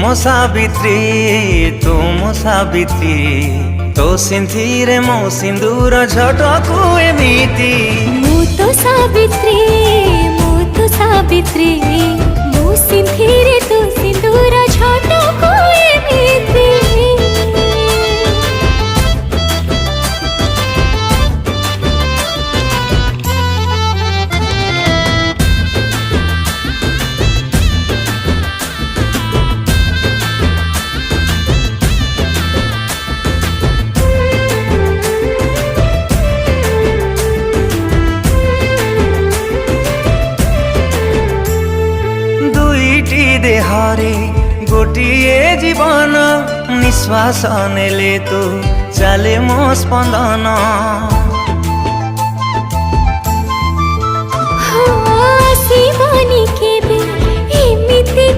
ମୋ ସାବିତ୍ରୀ ତୁ ମୋ ସାବିତ୍ରୀ ତୋ ସିନ୍ଥିରେ ମୋ ସିନ୍ଦୁର ଝଟକୁ ଏମିତି। ମୁଁ ତ ସାବିତ୍ରୀ ମୋ ସିନ୍ଥିରେ ତୋ ସିନ୍ଦୁର ଝଟକୁ ଏମିତି। देहरे गोटिए जीवन निश्वास नेले तू चले मो स्पंदन। आसीबनी केबे एमिति